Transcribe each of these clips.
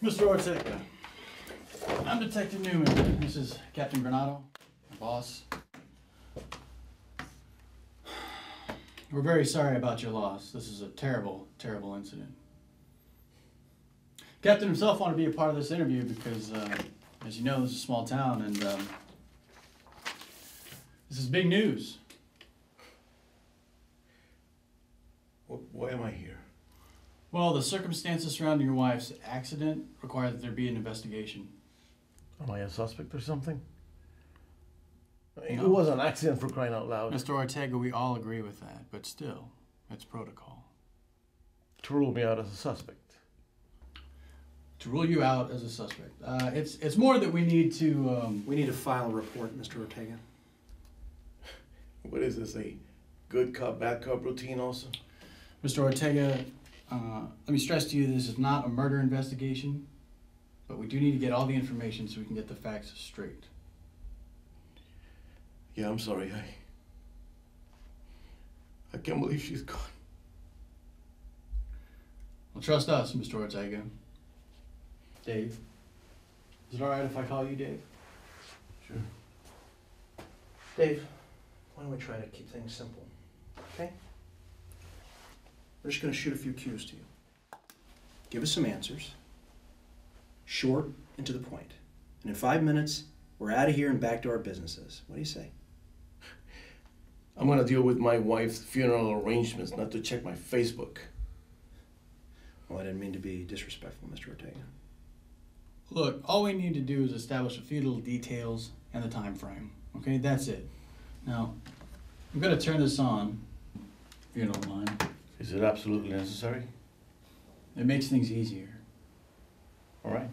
Mr. Ortega, I'm Detective Newman. This is Captain Granado, my boss. We're very sorry about your loss. This is a terrible, terrible incident. Captain himself wanted to be a part of this interview because, as you know, this is a small town, and this is big news. Why am I here? Well, the circumstances surrounding your wife's accident require that there be an investigation. Am I a suspect or something? No. It was an accident, for crying out loud. Mr. Ortega, we all agree with that, but still, it's protocol. To rule me out as a suspect. To rule you out as a suspect. It's more that we need to... We need to file a report, Mr. Ortega. What is this, a good cop, bad cop routine also? Mr. Ortega, let me stress to you, this is not a murder investigation, but we do need to get all the information so we can get the facts straight. Yeah, I'm sorry. I can't believe she's gone. Well, trust us, Mr. Ortega. Dave, is it all right if I call you Dave? Sure. Dave, why don't we try to keep things simple, okay? We're just going to shoot a few cues to you. Give us some answers, short and to the point. And in 5 minutes, we're out of here and back to our businesses. What do you say? I'm gonna deal with my wife's funeral arrangements, not to check my Facebook. Well, I didn't mean to be disrespectful, Mr. Ortega. Look, all we need to do is establish a few little details and the time frame. Okay, that's it. Now, I'm going to turn this on, if you don't mind. Is it absolutely necessary? It makes things easier. All right.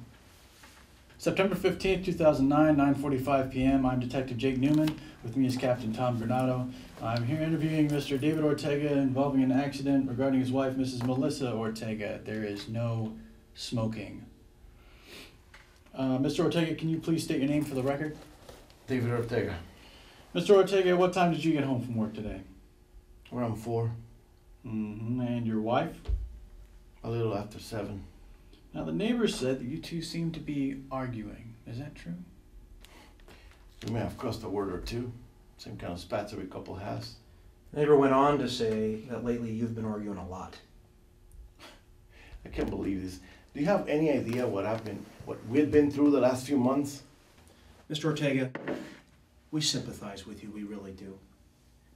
September 15th, 2009, 9:45 p.m. I'm Detective Jake Newman. With me is Captain Tom Granado. I'm here interviewing Mr. David Ortega involving an accident regarding his wife, Mrs. Melissa Ortega. There is no smoking. Mr. Ortega, can you please state your name for the record? David Ortega. Mr. Ortega, what time did you get home from work today? Around 4. Mm-hmm. And your wife? A little after 7. Now, the neighbors said that you two seem to be arguing. Is that true? We may have crossed a word or two. Same kind of spats every couple has. The neighbor went on to say that lately you've been arguing a lot. I can't believe this. Do you have any idea what we've been through the last few months? Mr. Ortega, we sympathize with you, we really do.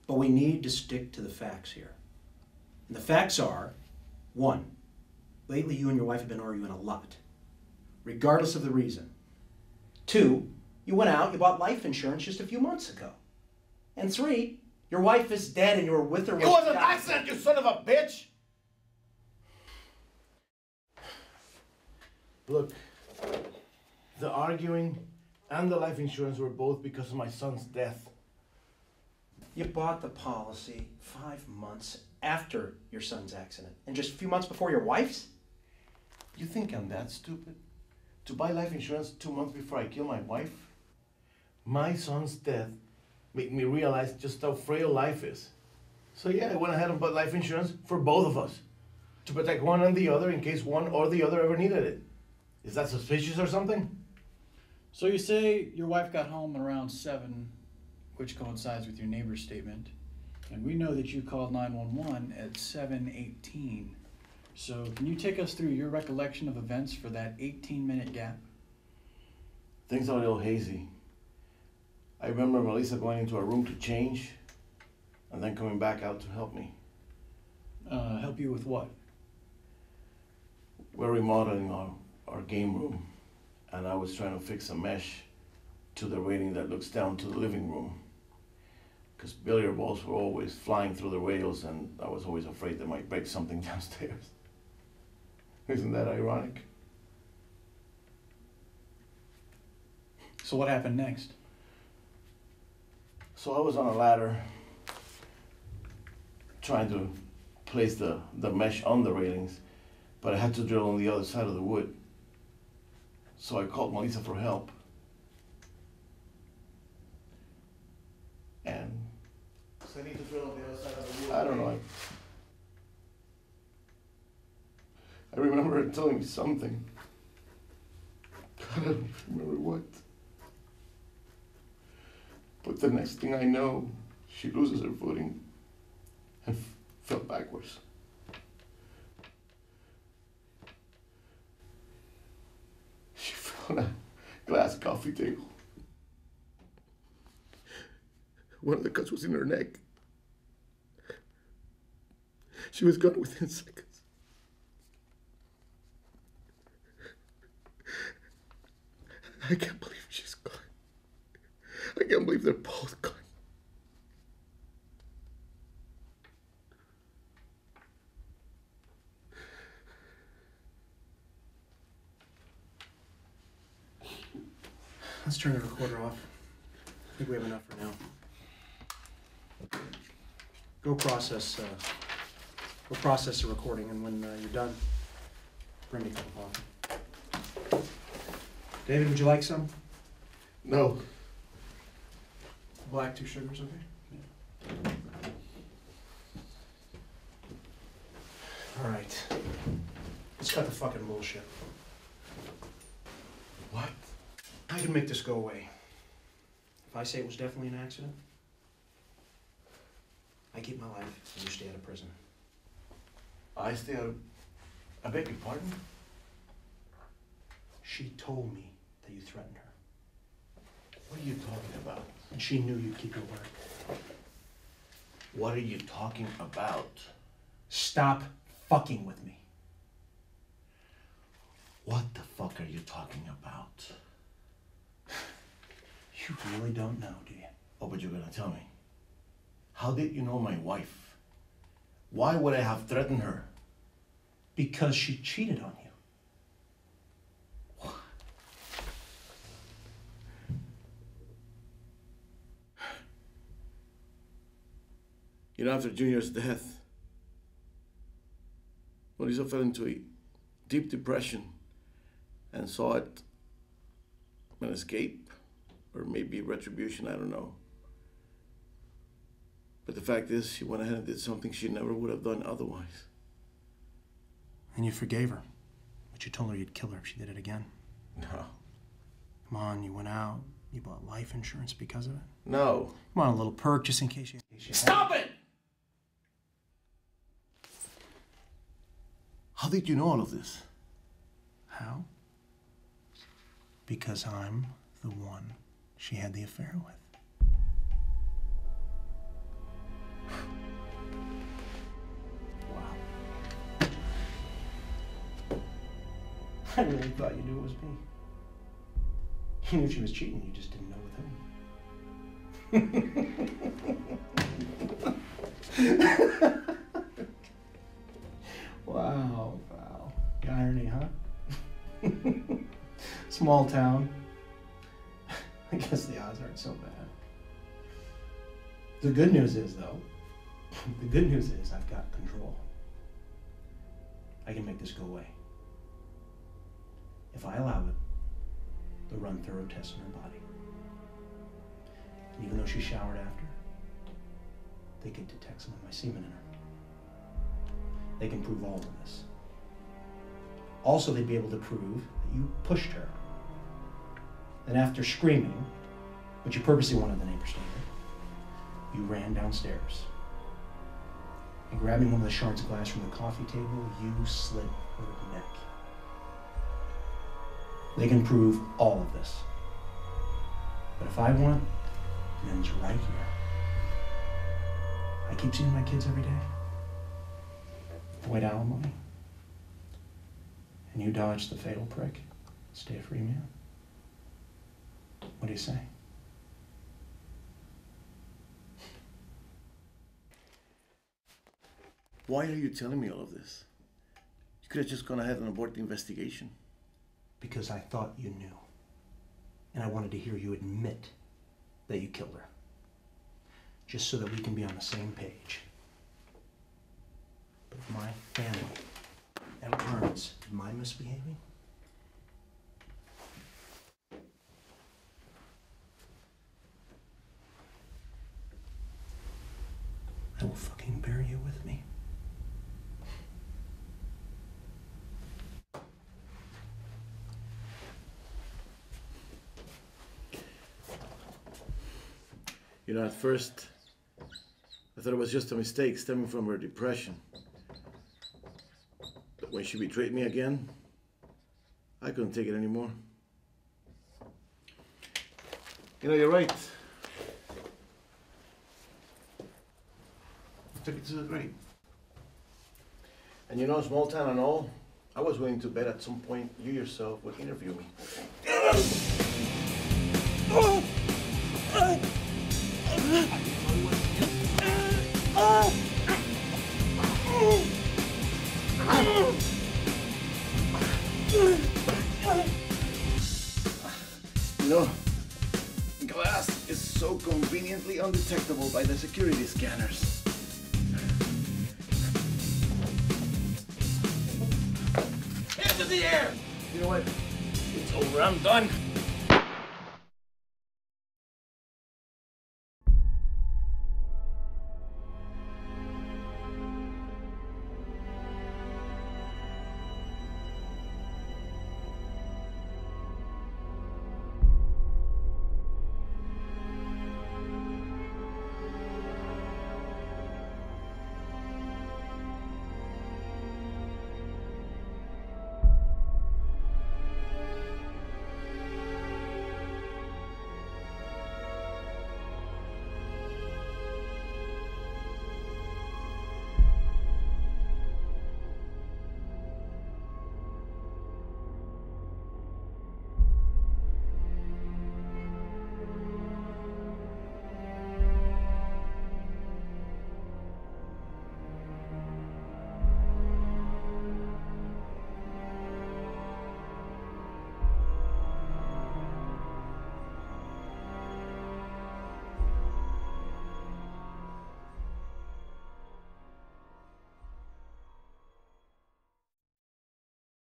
But we need to stick to the facts here. And the facts are, 1, lately you and your wife have been arguing a lot, regardless of the reason. 2, you went out, you bought life insurance just a few months ago. And 3, your wife is dead and you were with her. It was an accident, you son of a bitch! Look, the arguing and the life insurance were both because of my son's death. You bought the policy 5 months after your son's accident, and just a few months before your wife's? You think I'm that stupid? To buy life insurance 2 months before I kill my wife? My son's death made me realize just how frail life is. So yeah, I went ahead and bought life insurance for both of us, to protect one and the other in case one or the other ever needed it. Is that suspicious or something? So you say your wife got home around 7, which coincides with your neighbor's statement. And we know that you called 911 at 7:18. So can you take us through your recollection of events for that 18-minute gap? Things are a little hazy. I remember Melissa going into her room to change and then coming back out to help me. Help you with what? We're remodeling our game room, and I was trying to fix a mesh to the railing that looks down to the living room. Because billiard balls were always flying through the rails, and I was always afraid they might break something downstairs. Isn't that ironic? So what happened next? So I was on a ladder trying to place the mesh on the railings, but I had to drill on the other side of the wood. So I called Melissa for help. And So I need to drill on the other side of the wood. I don't know. I remember her telling me something. I don't remember what. But the next thing I know, she loses her footing and fell backwards. She fell on a glass coffee table. One of the cuts was in her neck. She was gone within seconds. I can't believe she's gone. I can't believe they're both gone. Let's turn the recorder off. I think we have enough for now. Go process the recording, and when you're done, bring me a cup of coffee. David, would you like some? No. Black, 2 sugars, okay? Yeah. All right. Let's cut the fucking bullshit. What? I can make this go away. If I say it was definitely an accident, I keep my life and you stay out of prison. I stay out of... I beg your pardon? She told me that you threatened her. What are you talking about? And she knew you'd keep your word. What are you talking about? Stop fucking with me. What the fuck are you talking about? You really don't know, do you? Oh, but you're gonna tell me. How did you know my wife? Why would I have threatened her? Because she cheated on you. You know, after Junior's death, Melissa fell into a deep depression and saw it an escape, or maybe retribution, I don't know. But the fact is, she went ahead and did something she never would have done otherwise. And you forgave her, but you told her you'd kill her if she did it again. No. Come on, you went out, you bought life insurance because of it. No. Come on, a little perk just in case you... Stop it! How did you know all of this? How? Because I'm the one she had the affair with. Wow. I really thought you knew it was me. You knew she was cheating, you just didn't know with whom. Wow. The irony, huh? Small town. I guess the odds aren't so bad. The good news is, though, I've got control. I can make this go away. If I allow it, they'll run thorough tests on her body. And even though she showered after, they could detect some of my semen in her. They can prove all of this. Also, they'd be able to prove that you pushed her. Then after screaming, but you purposely wanted the neighbors to hear, you ran downstairs. And grabbing one of the shards of glass from the coffee table, you slit her neck. They can prove all of this. But if I want, it ends right here. I keep seeing my kids every day. Avoid alimony. And you dodge the fatal prick. Stay a free man. What do you say? Why are you telling me all of this? You could have just gone ahead and aborted the investigation. Because I thought you knew. And I wanted to hear you admit that you killed her. Just so that we can be on the same page. But if my family ever learns of my misbehaving, I will fucking bury you with me. You know, at first, I thought it was just a mistake stemming from her depression. But when she betrayed me again, I couldn't take it anymore. You know, you're right. I took it to the grave. And you know, small town and all, I was willing to bet at some point you yourself would interview me. You know, glass is so conveniently undetectable by the security scanners. Hands in the air! You know what? It's over. I'm done.